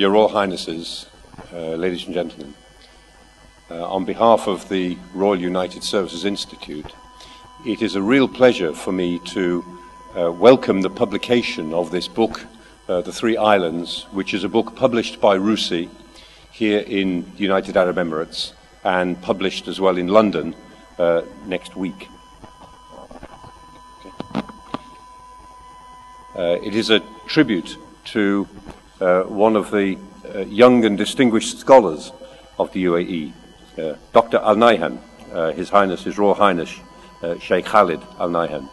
Your Royal Highnesses, ladies and gentlemen, on behalf of the Royal United Services Institute, it is a real pleasure for me to welcome the publication of this book, The Three Islands, which is a book published by RUSI here in the United Arab Emirates and published as well in London next week. It is a tribute to one of the young and distinguished scholars of the UAE, Dr. Al Nahyan, His Highness, His Royal Highness, Sheikh Khalid Al Nahyan,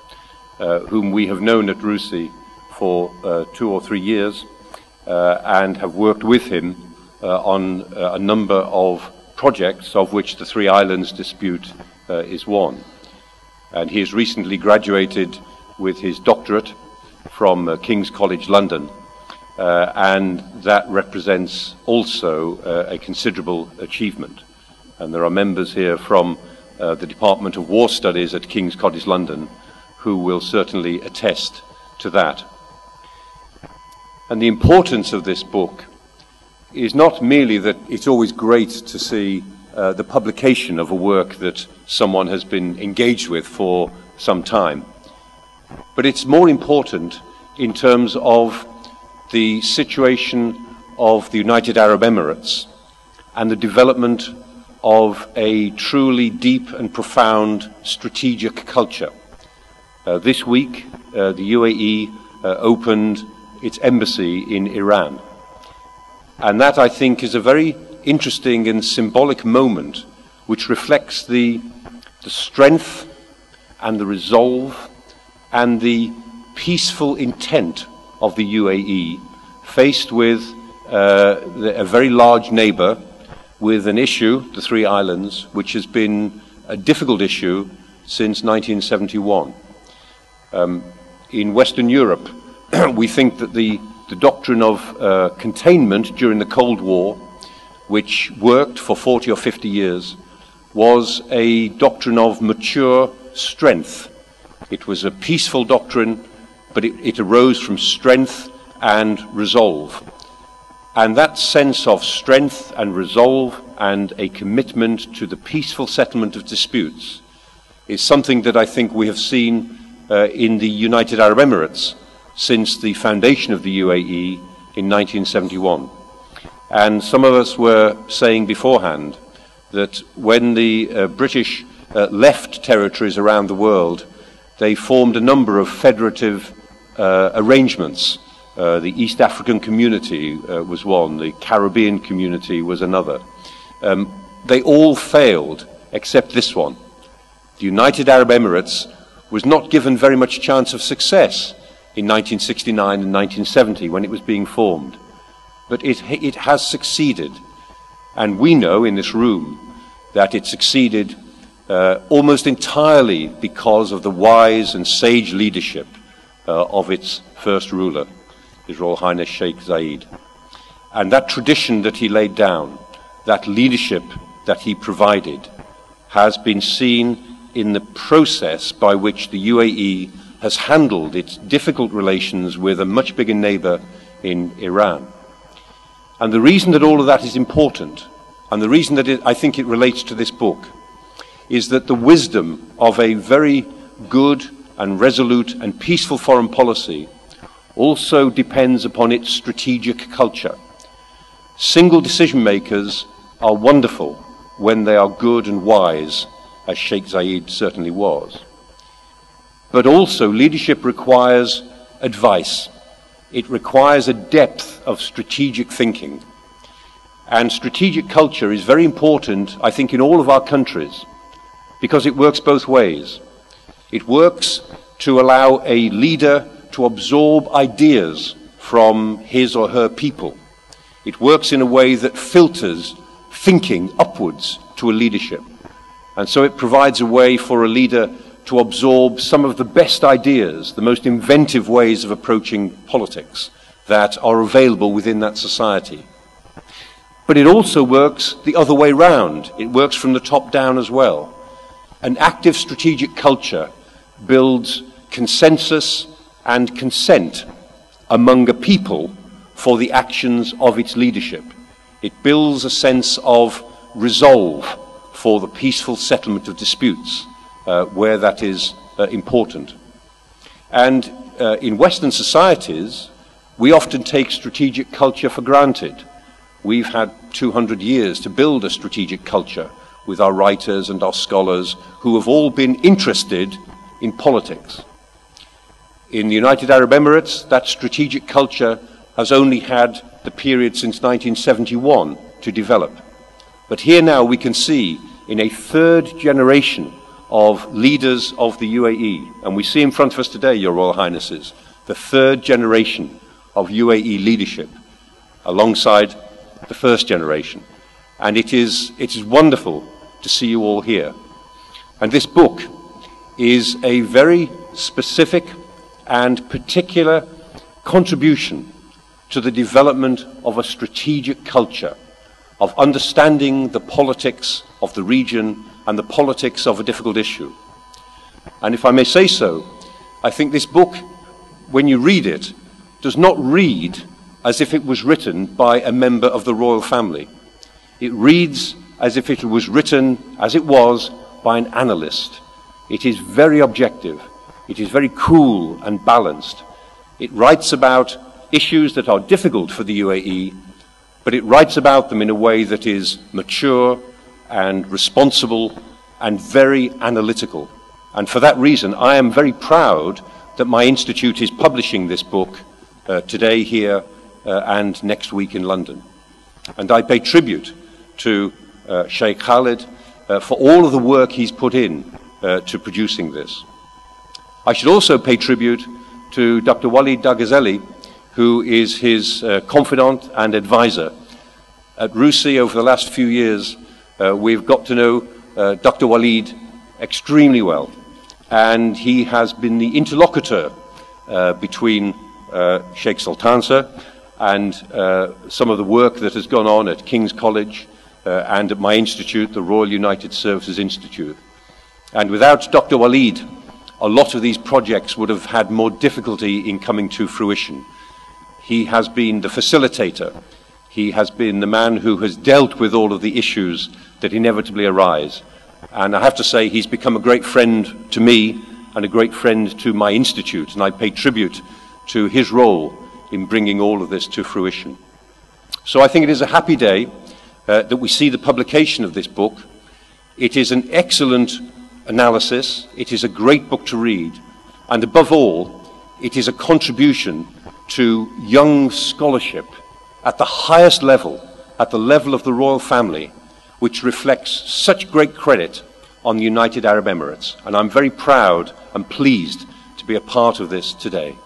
whom we have known at RUSI for 2 or 3 years and have worked with him on a number of projects, of which the Three Islands dispute is one. And he has recently graduated with his doctorate from King's College London, and that represents also a considerable achievement. And there are members here from the Department of War Studies at King's College London who will certainly attest to that. And the importance of this book is not merely that it's always great to see the publication of a work that someone has been engaged with for some time, but it's more important in terms of the situation of the United Arab Emirates and the development of a truly deep and profound strategic culture. This week, the UAE opened its embassy in Iran. And that, I think, is a very interesting and symbolic moment which reflects the strength and the resolve and the peaceful intent of the UAE faced with a very large neighbor with an issue, the Three Islands, which has been a difficult issue since 1971. In Western Europe, we think that the doctrine of containment during the Cold War, which worked for 40 or 50 years, was a doctrine of mature strength. It was a peaceful doctrine, but it arose from strength and resolve. And that sense of strength and resolve and a commitment to the peaceful settlement of disputes is something that I think we have seen in the United Arab Emirates since the foundation of the UAE in 1971. And some of us were saying beforehand that when the British left territories around the world, they formed a number of federative arrangements. The East African community was one, the Caribbean community was another. They all failed except this one. The United Arab Emirates was not given very much chance of success in 1969 and 1970 when it was being formed. But it has succeeded. And we know in this room that it succeeded almost entirely because of the wise and sage leadership of its first ruler, His Royal Highness Sheikh Zayed. And that tradition that he laid down, that leadership that he provided, has been seen in the process by which the UAE has handled its difficult relations with a much bigger neighbor in Iran. And the reason that all of that is important, and the reason that I think it relates to this book, is that the wisdom of a very good and resolute and peaceful foreign policy also depends upon its strategic culture. Single decision makers are wonderful when they are good and wise, as Sheikh Zayed certainly was. But also leadership requires advice. It requires a depth of strategic thinking. And strategic culture is very important, I think, in all of our countries, because it works both ways. It works to allow a leader to absorb ideas from his or her people. It works in a way that filters thinking upwards to a leadership. And so it provides a way for a leader to absorb some of the best ideas, the most inventive ways of approaching politics that are available within that society. But it also works the other way round. It works from the top down as well. An active strategic culture builds consensus and consent among a people for the actions of its leadership. It builds a sense of resolve for the peaceful settlement of disputes where that is important. And in Western societies, we often take strategic culture for granted. We've had 200 years to build a strategic culture with our writers and our scholars who have all been interested in politics. In the United Arab Emirates, that strategic culture has only had the period since 1971 to develop. But here now we can see in a third generation of leaders of the UAE, and we see in front of us today, Your Royal Highnesses, the third generation of UAE leadership alongside the first generation. And it is wonderful to see you all here. And this book is a very specific and particular contribution to the development of a strategic culture, of understanding the politics of the region and the politics of a difficult issue. And if I may say so, I think this book, when you read it, does not read as if it was written by a member of the royal family. It reads as if it was written, as it was, by an analyst. It is very objective. It is very cool and balanced. It writes about issues that are difficult for the UAE, but it writes about them in a way that is mature and responsible and very analytical. And for that reason, I am very proud that my institute is publishing this book today here and next week in London. And I pay tribute to Sheikh Khalid for all of the work he's put in to producing this. I should also pay tribute to Dr. Walid Dagazeli, who is his confidant and advisor. At RUSI, over the last few years, we've got to know Dr. Walid extremely well, and he has been the interlocutor between Sheikh Sultan Sir and some of the work that has gone on at King's College and at my institute, the Royal United Services Institute. And without Dr. Walid, a lot of these projects would have had more difficulty in coming to fruition. He has been the facilitator. He has been the man who has dealt with all of the issues that inevitably arise. And I have to say, he's become a great friend to me and a great friend to my institute, and I pay tribute to his role in bringing all of this to fruition. So I think it is a happy day that we see the publication of this book. It is an excellent analysis. It is a great book to read. And above all, it is a contribution to young scholarship at the highest level, at the level of the royal family, which reflects such great credit on the United Arab Emirates. And I'm very proud and pleased to be a part of this today.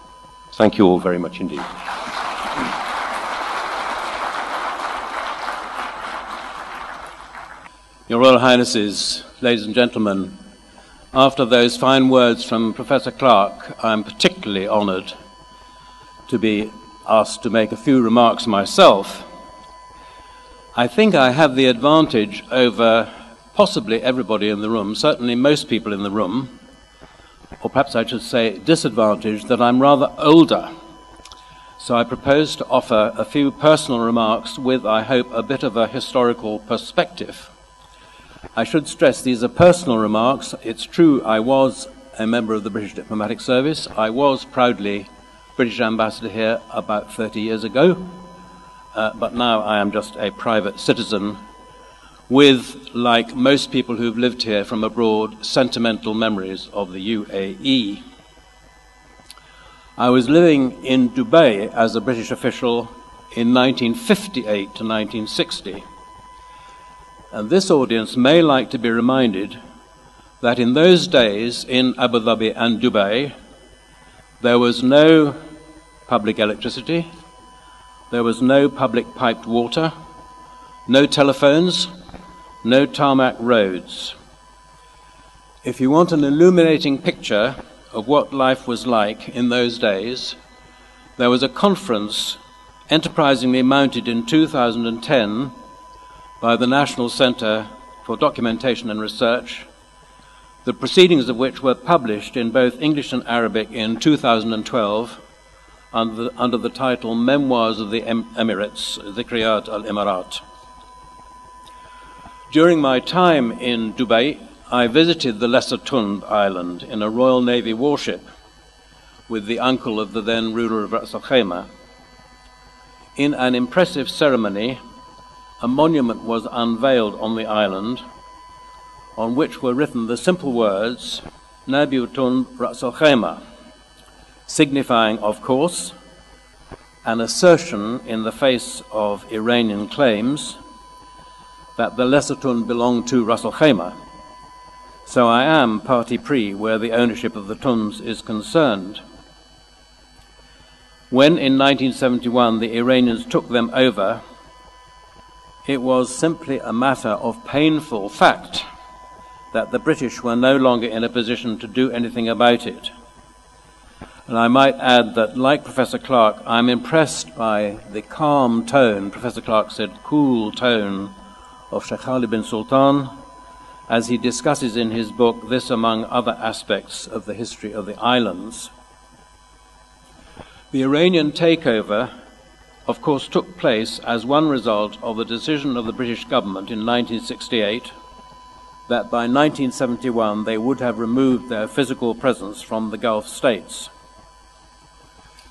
Thank you all very much indeed. Your Royal Highnesses, ladies and gentlemen, after those fine words from Professor Clark, I'm particularly honoured to be asked to make a few remarks myself. I think I have the advantage over possibly everybody in the room, certainly most people in the room, or perhaps I should say disadvantage, that I'm rather older. So I propose to offer a few personal remarks with, I hope, a bit of a historical perspective. I should stress these are personal remarks. It's true I was a member of the British Diplomatic Service. I was proudly British Ambassador here about 30 years ago, but now I am just a private citizen with, like most people who've lived here from abroad, sentimental memories of the UAE. I was living in Dubai as a British official in 1958 to 1960. And this audience may like to be reminded that in those days in Abu Dhabi and Dubai, there was no public electricity, there was no public piped water, no telephones, no tarmac roads. If you want an illuminating picture of what life was like in those days, there was a conference enterprisingly mounted in 2010 by the National Centre for Documentation and Research, the proceedings of which were published in both English and Arabic in 2012, under the title Memoirs of the Emirates, Dhikriyat al-Imarat. During my time in Dubai, I visited the Lesser Tund Island in a Royal Navy warship with the uncle of the then ruler of Ras Al Khaimah. In an impressive ceremony, a monument was unveiled on the island on which were written the simple words, Nabi Tund Ras Al Khaimah, signifying, of course, an assertion in the face of Iranian claims that the Lesser Tund belonged to Ras Al Khaimah. So I am parti pris where the ownership of the Tunds is concerned. When in 1971 the Iranians took them over, it was simply a matter of painful fact that the British were no longer in a position to do anything about it. And I might add that, like Professor Clark, I'm impressed by the calm tone, Professor Clark said, cool tone of Sheikh Khalid bin Sultan, as he discusses in his book this among other aspects of the history of the islands. The Iranian takeover, of course, took place as one result of the decision of the British government in 1968 that by 1971 they would have removed their physical presence from the Gulf states.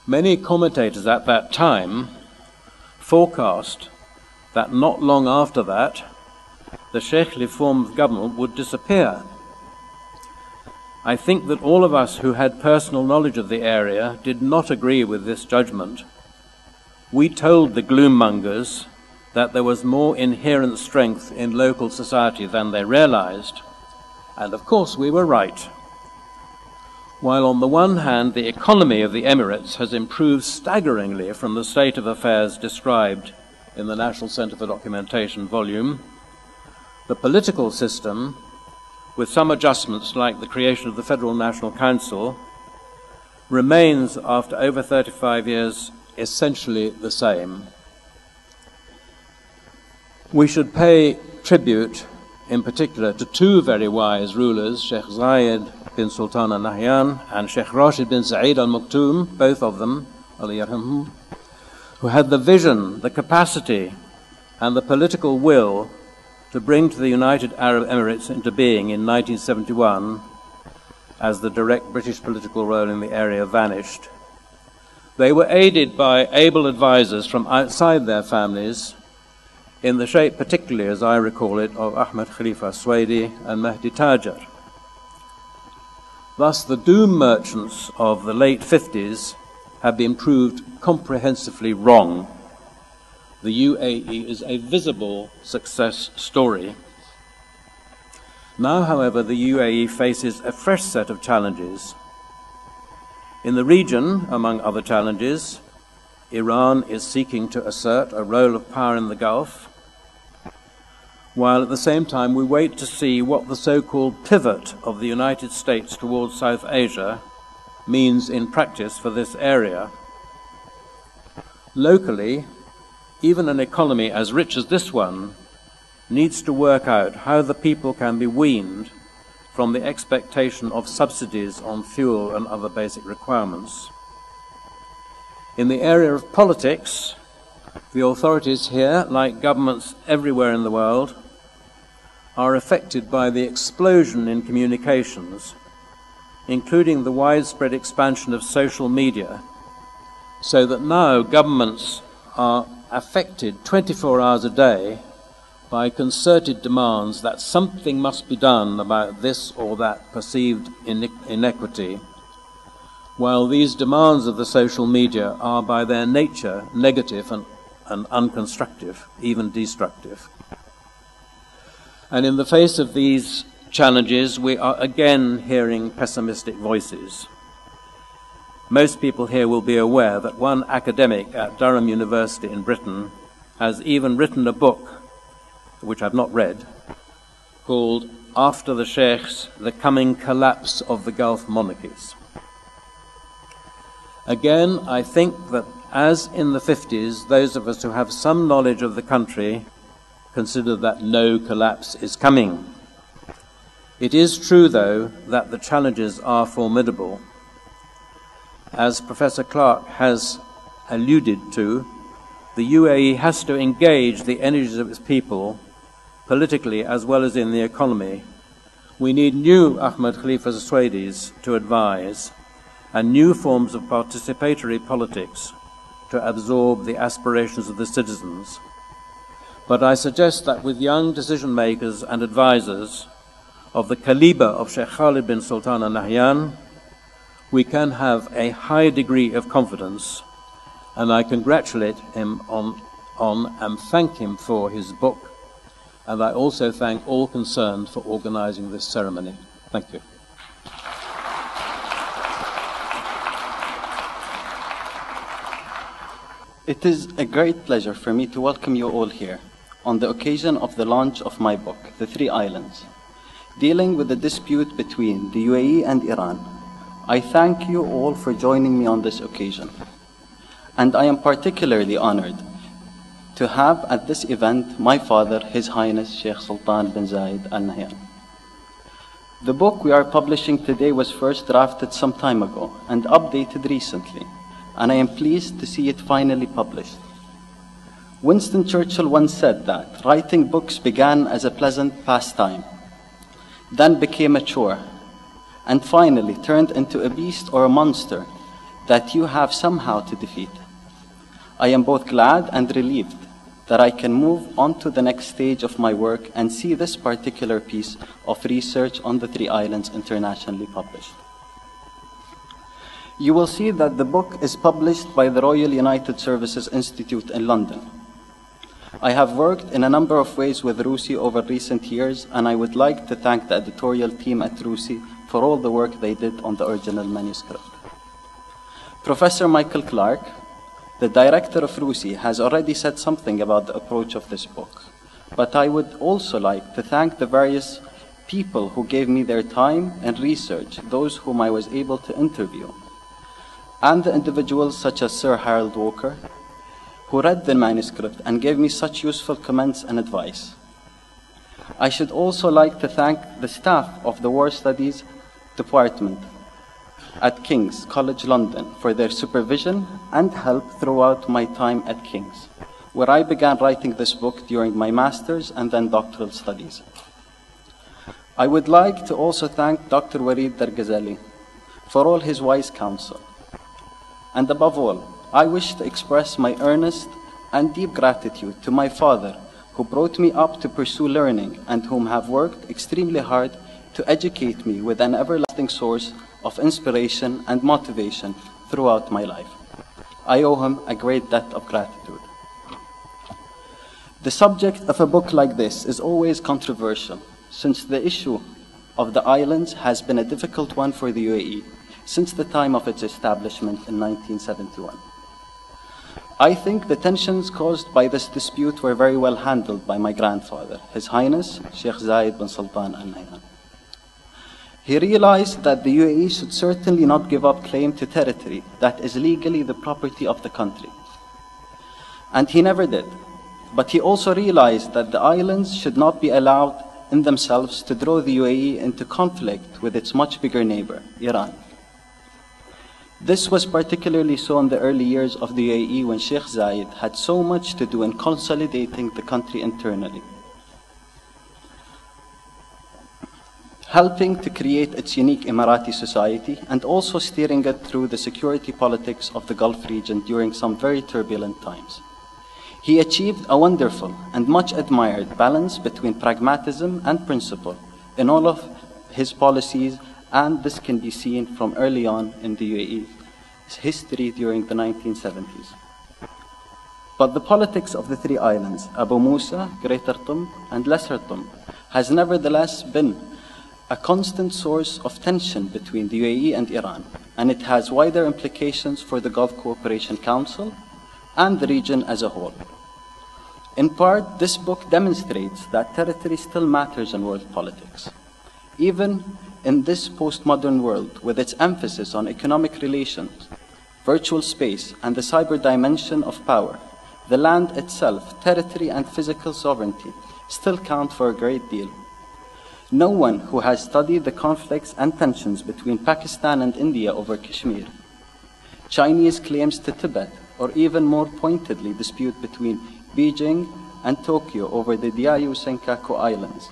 Many commentators at that time forecast that not long after that, the Sheikhly form of government would disappear. I think that all of us who had personal knowledge of the area did not agree with this judgment. We told the gloommongers that there was more inherent strength in local society than they realized, and of course we were right. While on the one hand the economy of the Emirates has improved staggeringly from the state of affairs described in the National Centre for Documentation volume, the political system, with some adjustments like the creation of the Federal National Council, remains after over 35 years essentially the same. We should pay tribute in particular to two very wise rulers, Sheikh Zayed bin Sultan al-Nahyan and Sheikh Rashid bin Sa'id al-Maktoum, both of them, who had the vision, the capacity, and the political will to bring to the United Arab Emirates into being in 1971 as the direct British political role in the area vanished. They were aided by able advisors from outside their families in the shape, particularly as I recall it, of Ahmed Khalifa Swaydi and Mehdi Tajar. Thus, the doom merchants of the late 50s have been proved comprehensively wrong. The UAE is a visible success story. Now, however, the UAE faces a fresh set of challenges. In the region, among other challenges, Iran is seeking to assert a role of power in the Gulf, while at the same time we wait to see what the so-called pivot of the United States towards South Asia means in practice for this area. Locally, even an economy as rich as this one needs to work out how the people can be weaned from the expectation of subsidies on fuel and other basic requirements. In the area of politics, the authorities here, like governments everywhere in the world, are affected by the explosion in communications, including the widespread expansion of social media, so that now governments are affected 24 hours a day by concerted demands that something must be done about this or that perceived inequity, while these demands of the social media are by their nature negative and unconstructive, even destructive. And in the face of these challenges, we are again hearing pessimistic voices. Most people here will be aware that one academic at Durham University in Britain has even written a book, which I've not read, called After the Sheikhs, The Coming Collapse of the Gulf Monarchies. Again, I think that as in the 50s, those of us who have some knowledge of the country consider that no collapse is coming. It is true, though, that the challenges are formidable. as Professor Clark has alluded to, the UAE has to engage the energies of its people politically as well as in the economy. We need new Ahmed Khalifa Sweidis to advise and new forms of participatory politics to absorb the aspirations of the citizens. But I suggest that with young decision makers and advisors of the caliber of Sheikh Khalid bin Sultan Al Nahyan, we can have a high degree of confidence, and I congratulate him on and thank him for his book, and I also thank all concerned for organizing this ceremony. Thank you. It is a great pleasure for me to welcome you all here on the occasion of the launch of my book, The Three Islands, dealing with the dispute between the UAE and Iran. I thank you all for joining me on this occasion, and I am particularly honored to have at this event my father, His Highness Sheikh Sultan bin Zayed Al Nahyan. The book we are publishing today was first drafted some time ago and updated recently, and I am pleased to see it finally published. Winston Churchill once said that writing books began as a pleasant pastime, then became a chore, and finally turned into a beast or a monster that you have somehow to defeat. I am both glad and relieved that I can move on to the next stage of my work and see this particular piece of research on the Three Islands internationally published. You will see that the book is published by the Royal United Services Institute in London. I have worked in a number of ways with RUSI over recent years, and I would like to thank the editorial team at RUSI for all the work they did on the original manuscript. Professor Michael Clark, the director of RUSI, has already said something about the approach of this book, but I would also like to thank the various people who gave me their time and research, those whom I was able to interview, and the individuals such as Sir Harold Walker, who read the manuscript and gave me such useful comments and advice. I should also like to thank the staff of the War Studies Department at King's College London for their supervision and help throughout my time at King's, where I began writing this book during my master's and then doctoral studies. I would like to also thank Dr. Wareed Darghazali for all his wise counsel. And above all, I wish to express my earnest and deep gratitude to my father, who brought me up to pursue learning and whom have worked extremely hard to educate me with an everlasting source of inspiration and motivation throughout my life. I owe him a great debt of gratitude. The subject of a book like this is always controversial, since the issue of the islands has been a difficult one for the UAE since the time of its establishment in 1971. I think the tensions caused by this dispute were very well handled by my grandfather, His Highness Sheikh Zayed bin Sultan Al Nahyan. He realized that the UAE should certainly not give up claim to territory that is legally the property of the country. And he never did. But he also realized that the islands should not be allowed in themselves to draw the UAE into conflict with its much bigger neighbor, Iran. This was particularly so in the early years of the UAE, when Sheikh Zayed had so much to do in consolidating the country internally, helping to create its unique Emirati society and also steering it through the security politics of the Gulf region during some very turbulent times. He achieved a wonderful and much admired balance between pragmatism and principle in all of his policies, and this can be seen from early on in the UAE's history during the 1970s. But the politics of the Three Islands, Abu Musa, Greater Tumb, and Lesser Tumb, has nevertheless been a constant source of tension between the UAE and Iran, and it has wider implications for the Gulf Cooperation Council and the region as a whole. In part, this book demonstrates that territory still matters in world politics. Even in this postmodern world, with its emphasis on economic relations, virtual space, and the cyber dimension of power, the land itself, territory, and physical sovereignty still count for a great deal. No one who has studied the conflicts and tensions between Pakistan and India over Kashmir Chinese claims to Tibet, or even more pointedly, dispute between Beijing and Tokyo over the Diaoyu Senkaku Islands,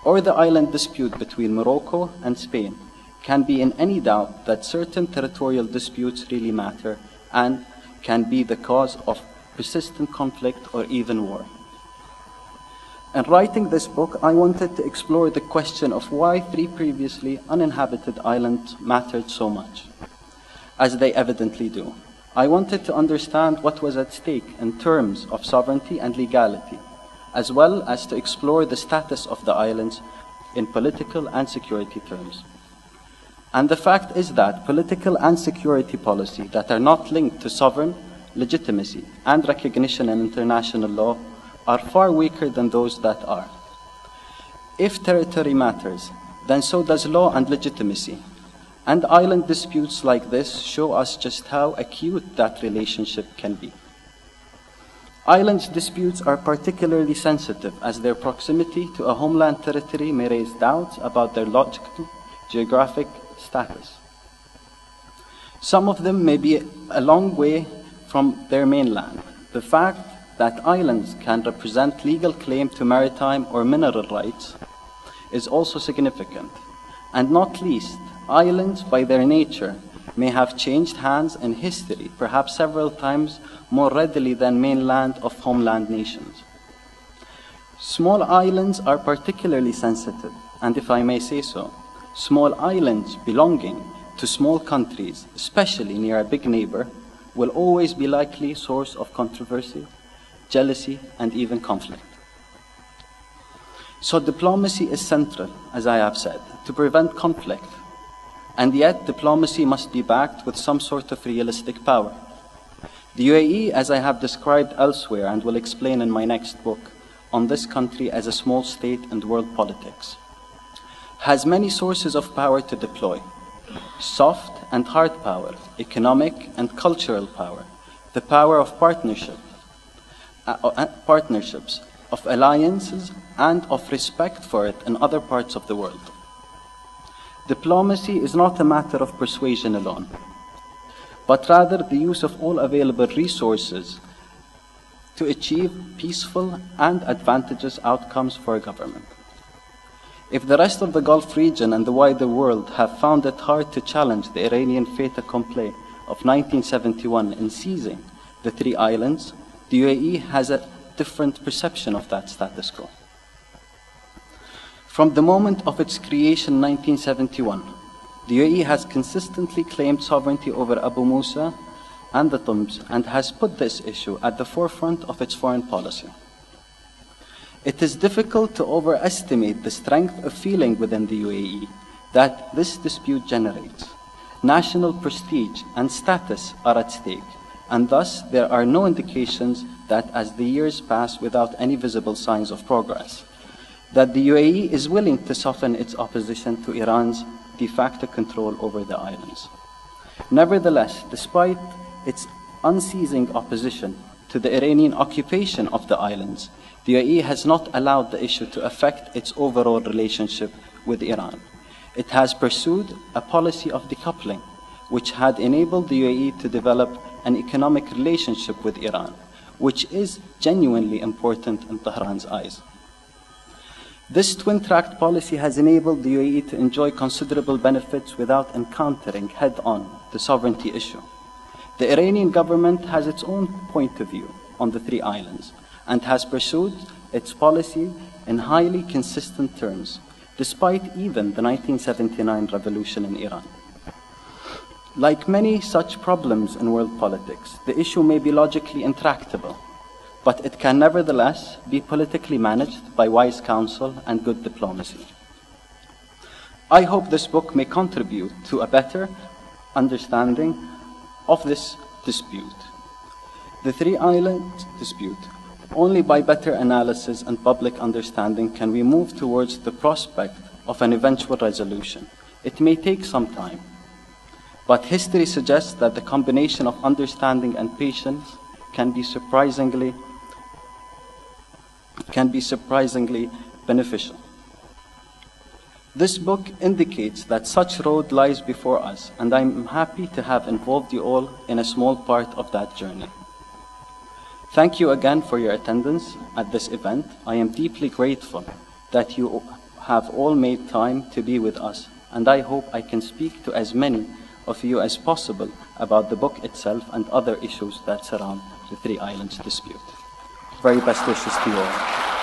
or the island dispute between Morocco and Spain, can be in any doubt that certain territorial disputes really matter and can be the cause of persistent conflict or even war. In writing this book, I wanted to explore the question of why 3 previously uninhabited islands mattered so much, as they evidently do. I wanted to understand what was at stake in terms of sovereignty and legality, as well as to explore the status of the islands in political and security terms. And the fact is that political and security policy that are not linked to sovereign legitimacy and recognition in international law are far weaker than those that are. If territory matters, then so does law and legitimacy. And island disputes like this show us just how acute that relationship can be. Island disputes are particularly sensitive as their proximity to a homeland territory may raise doubts about their logical, geographic status. Some of them may be a long way from their mainland. The fact that islands can represent legal claim to maritime or mineral rights is also significant. And not least, islands by their nature may have changed hands in history, perhaps several times more readily than mainland of homeland nations. Small islands are particularly sensitive, and if I may say so, small islands belonging to small countries, especially near a big neighbor, will always be likely source of controversy, jealousy, and even conflict. So diplomacy is central, as I have said, to prevent conflict. And yet diplomacy must be backed with some sort of realistic power. The UAE, as I have described elsewhere and will explain in my next book, on this country as a small state in world politics, has many sources of power to deploy: soft and hard power, economic and cultural power, the power of partnerships, of alliances, and of respect for it in other parts of the world. Diplomacy is not a matter of persuasion alone, but rather the use of all available resources to achieve peaceful and advantageous outcomes for a government. If the rest of the Gulf region and the wider world have found it hard to challenge the Iranian fait accompli of 1971 in seizing the 3 islands, the UAE has a different perception of that status quo. From the moment of its creation in 1971, the UAE has consistently claimed sovereignty over Abu Musa and the Tums and has put this issue at the forefront of its foreign policy. It is difficult to overestimate the strength of feeling within the UAE that this dispute generates. National prestige and status are at stake, and thus there are no indications that as the years pass without any visible signs of progress, that the UAE is willing to soften its opposition to Iran's de facto control over the islands. Nevertheless, despite its unceasing opposition to the Iranian occupation of the islands, the UAE has not allowed the issue to affect its overall relationship with Iran. It has pursued a policy of decoupling, which had enabled the UAE to develop an economic relationship with Iran, which is genuinely important in Tehran's eyes. This twin-tracked policy has enabled the UAE to enjoy considerable benefits without encountering head-on the sovereignty issue. The Iranian government has its own point of view on the 3 islands and has pursued its policy in highly consistent terms, despite even the 1979 revolution in Iran. Like many such problems in world politics, the issue may be logically intractable, but it can nevertheless be politically managed by wise counsel and good diplomacy. I hope this book may contribute to a better understanding of this dispute, the 3 island dispute. Only by better analysis and public understanding can we move towards the prospect of an eventual resolution. It may take some time, but history suggests that the combination of understanding and patience can be surprisingly beneficial. This book indicates that such road lies before us, and I'm happy to have involved you all in a small part of that journey. Thank you again for your attendance at this event. I am deeply grateful that you have all made time to be with us, and I hope I can speak to as many of you as possible about the book itself and other issues that surround the Three Islands dispute. Very best wishes to you all.